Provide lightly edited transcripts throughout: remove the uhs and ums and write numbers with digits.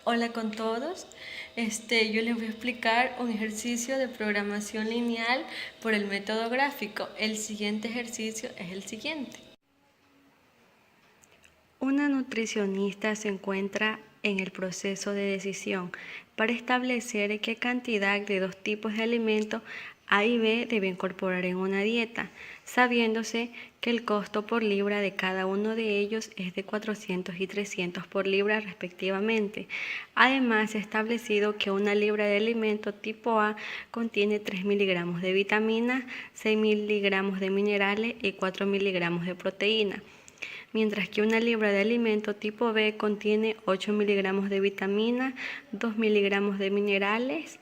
Hola con todos. Yo les voy a explicar un ejercicio de programación lineal por el método gráfico. El siguiente ejercicio es el siguiente. Una nutricionista se encuentra en el proceso de decisión para establecer qué cantidad de dos tipos de alimentos A y B debe incorporar en una dieta, sabiéndose que el costo por libra de cada uno de ellos es de 400 y 300 por libra respectivamente. Además, se ha establecido que una libra de alimento tipo A contiene 3 miligramos de vitaminas, 6 miligramos de minerales y 4 miligramos de proteína, mientras que una libra de alimento tipo B contiene 8 miligramos de vitamina, 2 miligramos de minerales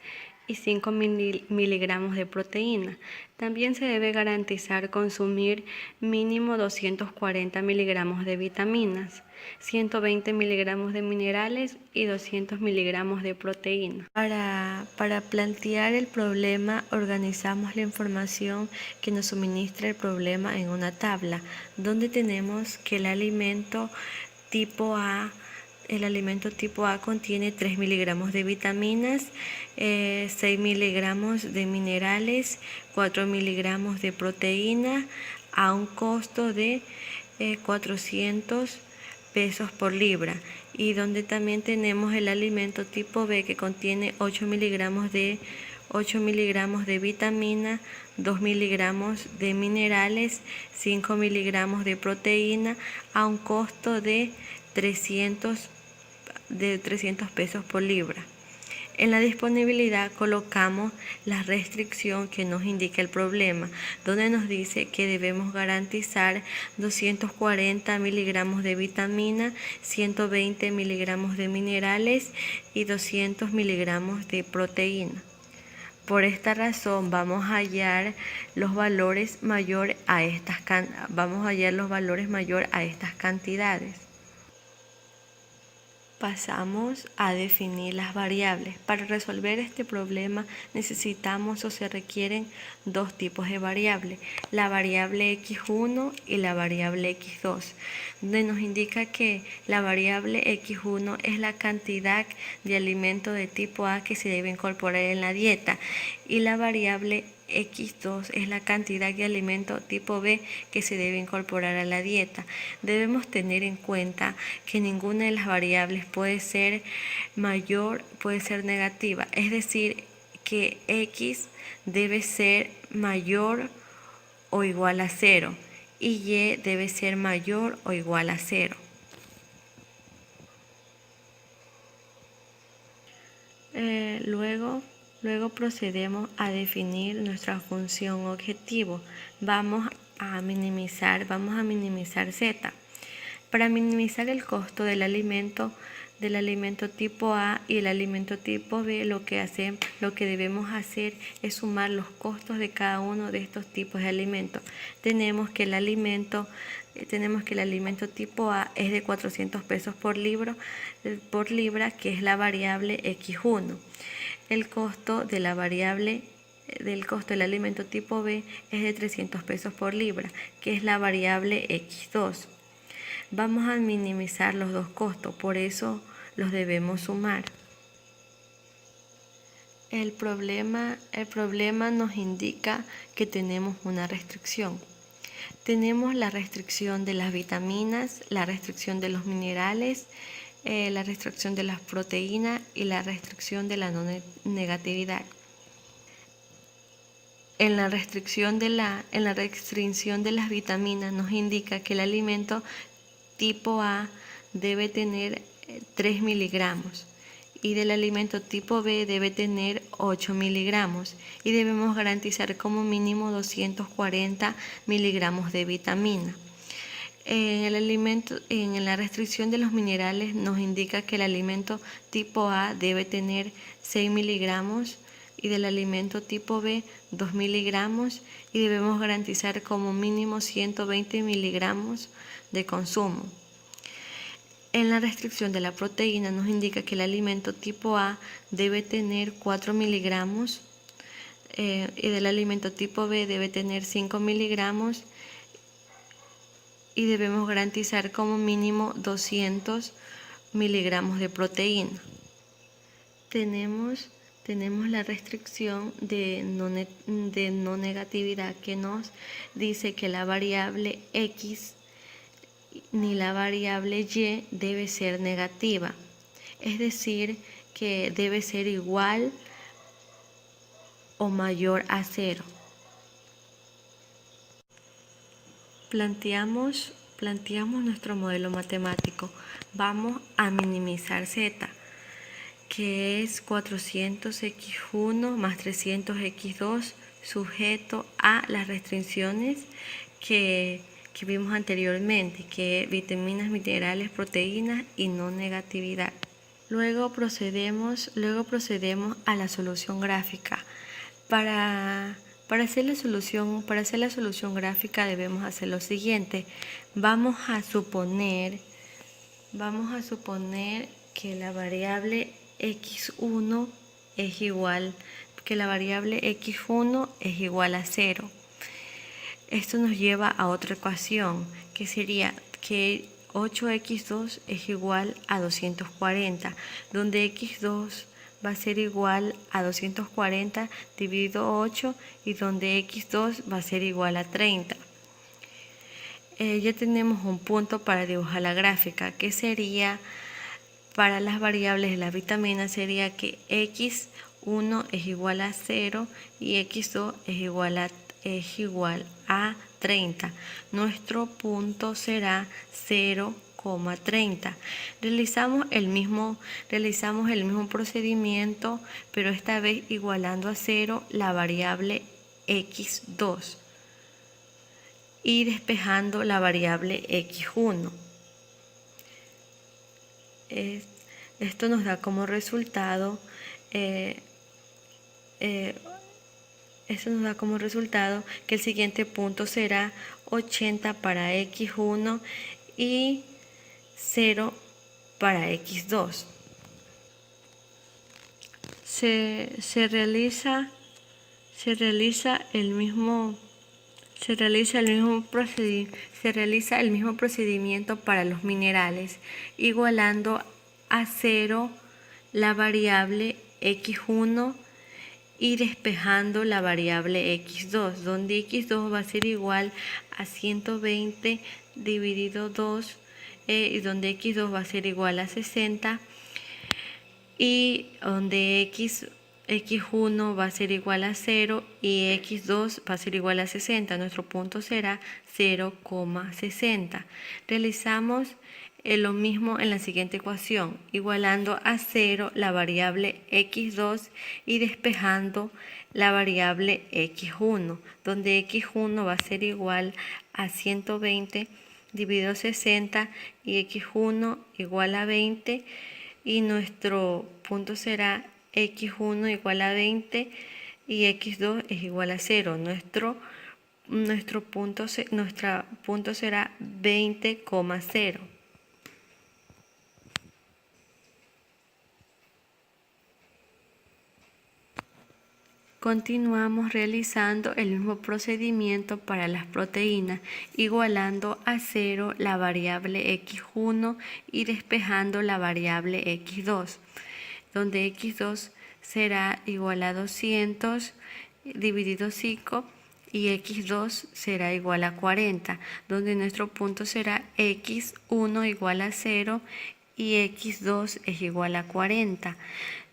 y 5 miligramos de proteína. También se debe garantizar consumir mínimo 240 miligramos de vitaminas, 120 miligramos de minerales y 200 miligramos de proteína. Para plantear el problema, organizamos la información que nos suministra el problema en una tabla, donde tenemos que el alimento tipo A contiene 3 miligramos de vitaminas, 6 miligramos de minerales, 4 miligramos de proteína a un costo de 400 pesos por libra, y donde también tenemos el alimento tipo B que contiene 8 miligramos de vitamina, 2 miligramos de minerales, 5 miligramos de proteína a un costo de 300 pesos por libra. En la disponibilidad colocamos la restricción que nos indica el problema, donde nos dice que debemos garantizar 240 miligramos de vitamina, 120 miligramos de minerales y 200 miligramos de proteína. Por esta razón vamos a hallar los valores mayor a estas cantidades. Pasamos a definir las variables. Para resolver este problema necesitamos o se requieren dos tipos de variables, la variable x1 y la variable x2, donde nos indica que la variable x1 es la cantidad de alimento de tipo A que se debe incorporar en la dieta, y la variable x2 es la cantidad de alimento tipo B que se debe incorporar a la dieta. Debemos tener en cuenta que ninguna de las variables puede ser mayor, puede ser negativa, es decir, que x debe ser mayor o igual a 0 y y debe ser mayor o igual a 0. Luego procedemos a definir nuestra función objetivo. Vamos a minimizar Z. Para minimizar el costo del alimento tipo A y el alimento tipo B, lo que debemos hacer es sumar los costos de cada uno de estos tipos de alimentos. Tenemos que el alimento tipo A es de 400 pesos por libra, que es la variable X1. El costo del alimento tipo B es de 300 pesos por libra, que es la variable X2. Vamos a minimizar los dos costos, por eso los debemos sumar. El problema nos indica que tenemos una restricción. Tenemos la restricción de las vitaminas, la restricción de los minerales, la restricción de las proteínas y la restricción de la no negatividad. En la restricción de las vitaminas nos indica que el alimento tipo A debe tener 3 miligramos y del alimento tipo B debe tener 8 miligramos, y debemos garantizar como mínimo 240 miligramos de vitamina. En la restricción de los minerales nos indica que el alimento tipo A debe tener 6 miligramos y del alimento tipo B 2 miligramos, y debemos garantizar como mínimo 120 miligramos de consumo. En la restricción de la proteína nos indica que el alimento tipo A debe tener 4 miligramos y del alimento tipo B debe tener 5 miligramos, y debemos garantizar como mínimo 200 miligramos de proteína. tenemos la restricción de no negatividad que nos dice que la variable x ni la variable y debe ser negativa, es decir, que debe ser igual o mayor a 0. Planteamos nuestro modelo matemático. Vamos a minimizar z, que es 400x1 más 300x2 sujeto a las restricciones que vimos anteriormente, que vitaminas, minerales, proteínas y no negatividad. Luego procedemos a la solución gráfica. Para hacer la solución gráfica debemos hacer lo siguiente. Vamos a suponer que la variable x1 es igual a 0. Esto nos lleva a otra ecuación, que sería que 8x2 es igual a 240, donde x2 va a ser igual a 240 dividido 8 y donde x2 va a ser igual a 30. Ya tenemos un punto para dibujar la gráfica, que sería para las variables de las vitaminas, sería que x1 es igual a 0 y x2 es igual a 30. Nuestro punto será 0,30. Realizamos el mismo procedimiento, pero esta vez igualando a 0 la variable x2 y despejando la variable x1. Esto nos da como resultado que el siguiente punto será 80 para x1 y 0 para x2. Se realiza el mismo procedimiento para los minerales, igualando a 0 la variable x1 y despejando la variable x2, donde x2 va a ser igual a 120 dividido 2 y donde x2 va a ser igual a 60 y donde x1 va a ser igual a 0 y x2 va a ser igual a 60. Nuestro punto será 0,60. Realizamos lo mismo en la siguiente ecuación, igualando a 0 la variable x2 y despejando la variable x1, donde x1 va a ser igual a 120 dividido 60 y x1 igual a 20 y nuestro punto será x1 igual a 20 y x2 es igual a 0. Nuestro punto será 20,0. Continuamos realizando el mismo procedimiento para las proteínas, igualando a 0 la variable x1 y despejando la variable x2, donde x2 será igual a 200 dividido 5 y x2 será igual a 40, donde nuestro punto será x1 igual a 0 y x2 es igual a 40.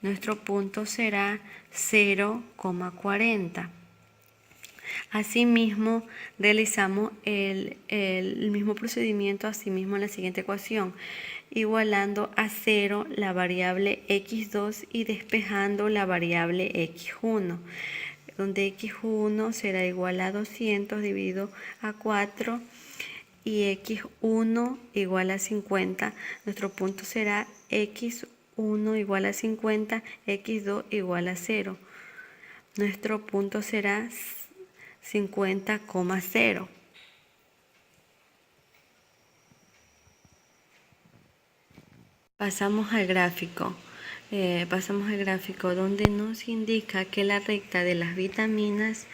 Nuestro punto será 0,40. Asimismo, realizamos el mismo procedimiento en la siguiente ecuación, igualando a 0 la variable x2 y despejando la variable x1, donde x1 será igual a 200 dividido a 4 y x1 igual a 50. Nuestro punto será x1 igual a 50, x2 igual a 0. Nuestro punto será 50,0. Pasamos al gráfico donde nos indica que la recta de las vitaminas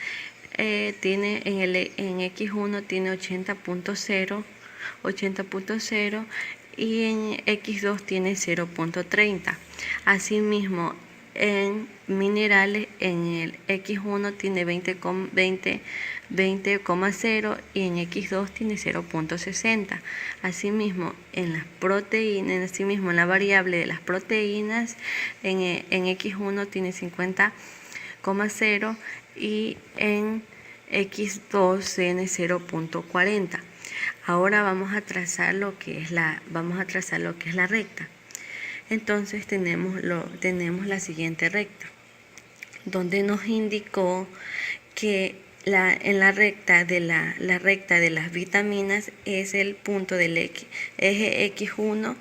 tiene en x1 tiene 80,0 y en x2 tiene 0,30. Asimismo, en minerales, en el X1 tiene 20,0 y en X2 tiene 0,60. Asimismo, en las proteínas, asimismo en la variable de las proteínas, en X1 tiene 50,0 y en X2 tiene 0,40. Ahora vamos a trazar lo que es la recta. Entonces tenemos la siguiente recta, donde nos indicó que en la recta de las vitaminas es el punto del eje X1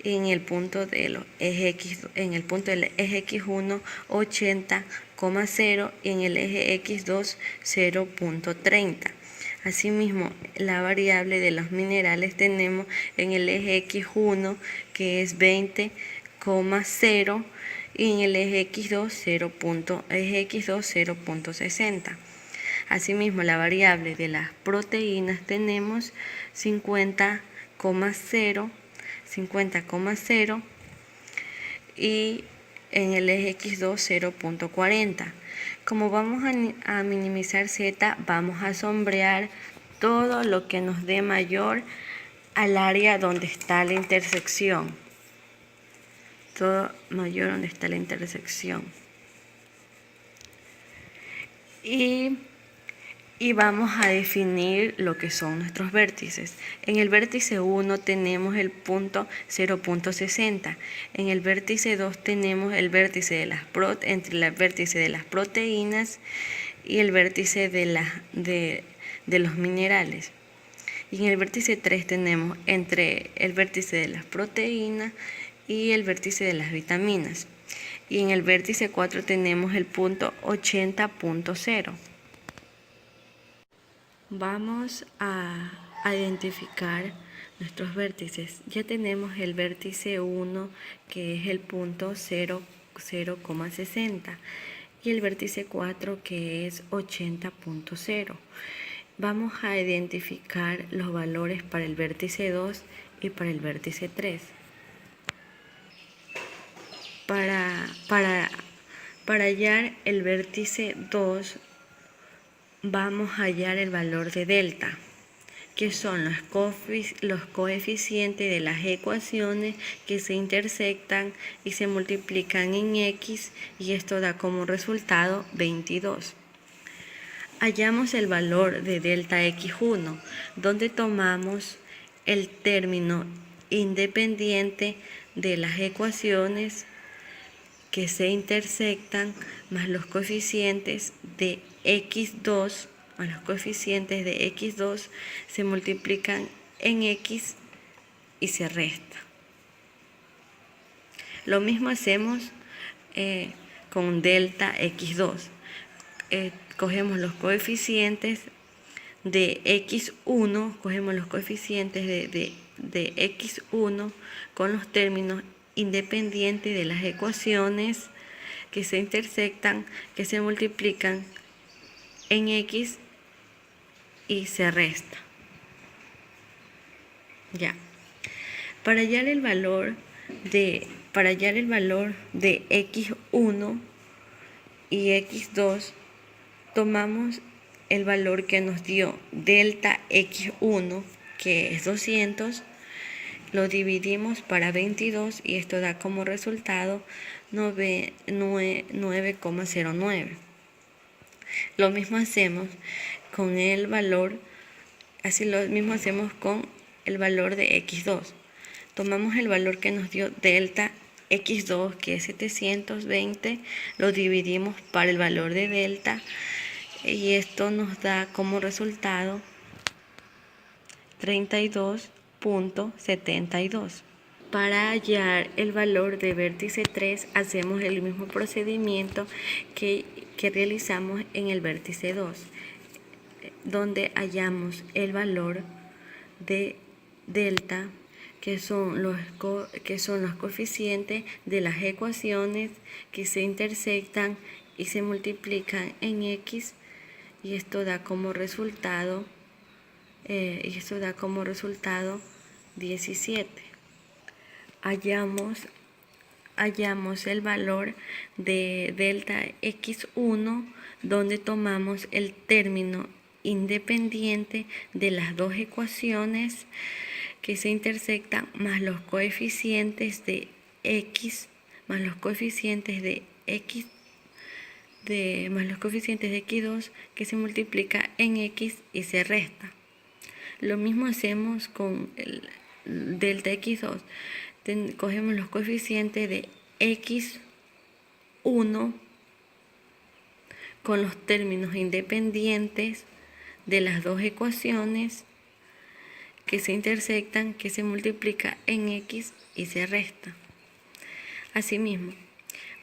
y en el punto del eje X1 80,0 y en el eje X2 0,30. Asimismo, la variable de los minerales tenemos en el eje X1 que es 20,0 y en el eje X2 0,60. Asimismo, la variable de las proteínas tenemos 50,0 y en el eje X2 0,40. Como vamos a minimizar Z, vamos a sombrear todo lo que nos dé mayor al área donde está la intersección. Todo mayor donde está la intersección. Y vamos a definir lo que son nuestros vértices. En el vértice 1 tenemos el punto 0,60. En el vértice 2 tenemos el vértice entre el vértice de las proteínas y el vértice de los minerales. Y en el vértice 3 tenemos entre el vértice de las proteínas y el vértice de las vitaminas. Y en el vértice 4 tenemos el punto 80,0. Vamos a identificar nuestros vértices. Ya tenemos el vértice 1 que es el punto 0,60 y el vértice 4 que es 80,0. Vamos a identificar los valores para el vértice 2 y para el vértice 3. Para hallar el vértice 2 vamos a hallar el valor de delta, que son los coeficientes de las ecuaciones que se intersectan y se multiplican en X, y esto da como resultado 22. Hallamos el valor de delta X1, donde tomamos el término independiente de las ecuaciones que se intersectan más los coeficientes de X2, se multiplican en X y se resta. Lo mismo hacemos con delta X2. Cogemos los coeficientes de X1, de X1 con los términos independientes de las ecuaciones que se intersectan, que se multiplican en X y se resta. Ya. Para hallar el valor de X1 y X2, tomamos el valor que nos dio delta X1, que es 200, lo dividimos para 22 y esto da como resultado 9,09. Lo mismo hacemos con el valor, de X2. Tomamos el valor que nos dio delta X2, que es 720, lo dividimos para el valor de delta y esto nos da como resultado 32,72. Para hallar el valor de vértice 3 hacemos el mismo procedimiento que realizamos en el vértice 2, donde hallamos el valor de delta, que son los coeficientes de las ecuaciones que se intersectan y se multiplican en X, y esto da como resultado 17. hallamos el valor de delta x1, donde tomamos el término independiente de las dos ecuaciones que se intersectan más los coeficientes de x más los coeficientes de x2 que se multiplica en x y se resta. Lo mismo hacemos con el delta x2. Cogemos los coeficientes de x1 con los términos independientes de las dos ecuaciones que se intersectan, que se multiplica en x y se resta. Asimismo,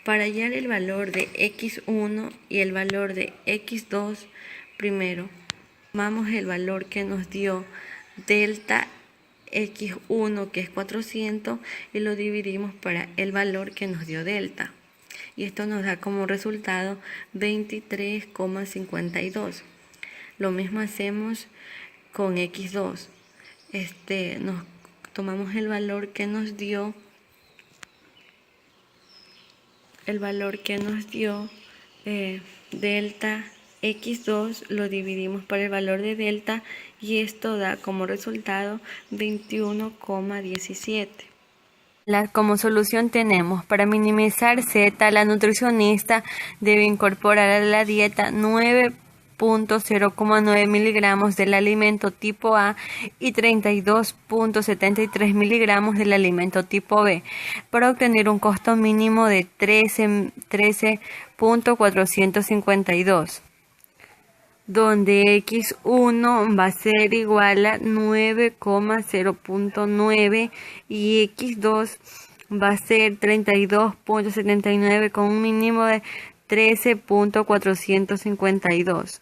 para hallar el valor de x1 y el valor de x2, primero tomamos el valor que nos dio delta x1, que es 400, y lo dividimos para el valor que nos dio delta. Y esto nos da como resultado 23,52. Lo mismo hacemos con x2. Nos tomamos el valor que nos dio delta x2, lo dividimos por el valor de delta y esto da como resultado 21,17. Como solución tenemos: para minimizar Z, la nutricionista debe incorporar a la dieta 9,09 miligramos del alimento tipo A y 32,73 miligramos del alimento tipo B para obtener un costo mínimo de 13,452, donde x1 va a ser igual a 9,0.9 y x2 va a ser 32,79 con un mínimo de 13,452.